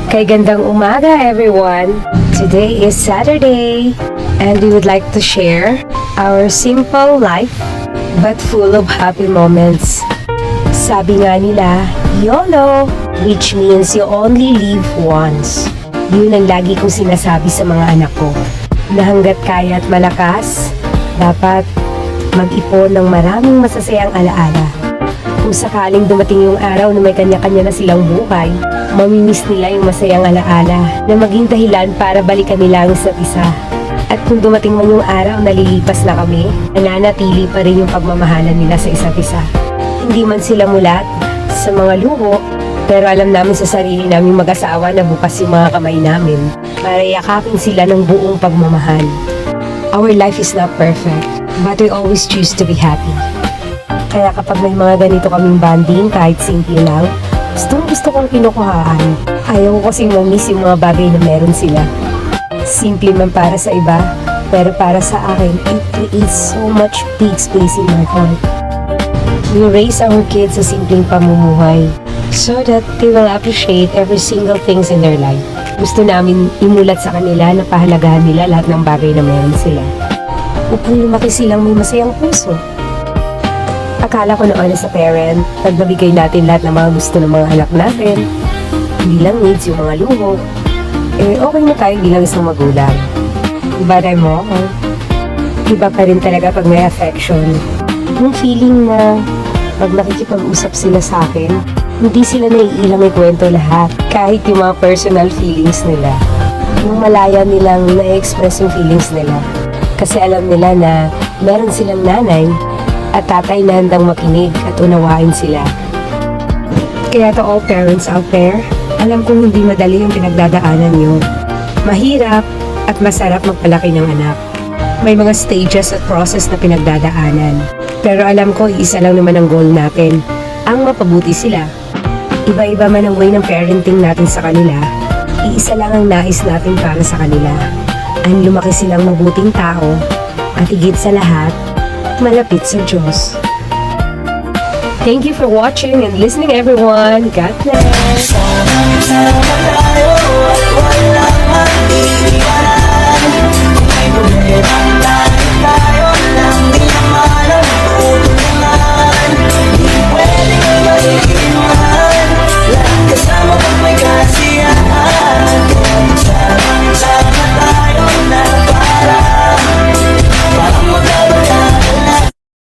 Kay gandang umaga everyone! Today is Saturday and we would like to share our simple life but full of happy moments. Sabi nga nila, YOLO, which means you only live once. Yun ang lagi kong sinasabi sa mga anak ko, na hanggat kaya at malakas, dapat mag-ipon ng maraming masasayang alaala. Kung sakaling dumating yung araw na may kanya-kanya na silang buhay, mamimiss nila yung masayang alaala na maging dahilan para balikan nila ang isa't isa. At kung dumating man yung araw na lilipas na kami, nananatili pa rin yung pagmamahalan nila sa isa't isa. Hindi man sila mulat sa mga luho, pero alam namin sa sarili namin mag-asawa na bukas yung mga kamay namin para yakapin sila ng buong pagmamahal. Our life is not perfect, but we always choose to be happy. Kaya kapag may mga ganito kaming bonding, kahit simple lang, gusto kong kinukuhaan. Ayaw ko kasing mamiss yung mga bagay na meron sila. Simple man para sa iba, pero para sa akin, it creates so much big space in my heart. We raise our kids sa simpleng pamumuhay so that they will appreciate every single things in their life. Gusto namin imulat sa kanila na pahalagahan nila lahat ng bagay na meron sila, upang lumaki silang may masayang puso. Akala ko noon as a parent, pag nabigay natin lahat ng mga gusto ng mga anak natin, hindi lang needs yung mga luho, okay na tayo bilang isang magulang. Iba rin mo, iba pa rin talaga pag may affection. Yung feeling na pag nakikipag-usap sila sa akin, hindi sila naiilang ikwento lahat, kahit yung mga personal feelings nila. Yung malaya nilang na-express yung feelings nila. Kasi alam nila na meron silang nanay at tatay na handang makinig at unawain sila. Kaya to all parents out there, alam kong hindi madali yung pinagdadaanan nyo. Mahirap at masarap magpalaki ng anak. May mga stages at process na pinagdadaanan. Pero alam ko, isa lang naman ang goal natin, ang mapabuti sila. Iba-iba man ang way ng parenting natin sa kanila, iisa lang ang nais natin para sa kanila. Ang lumaki silang mabuting tao at higit sa lahat, malapit sa Diyos. Thank you for watching and listening everyone. God bless. Sama-sama tayo at walang magtitigalan. May problema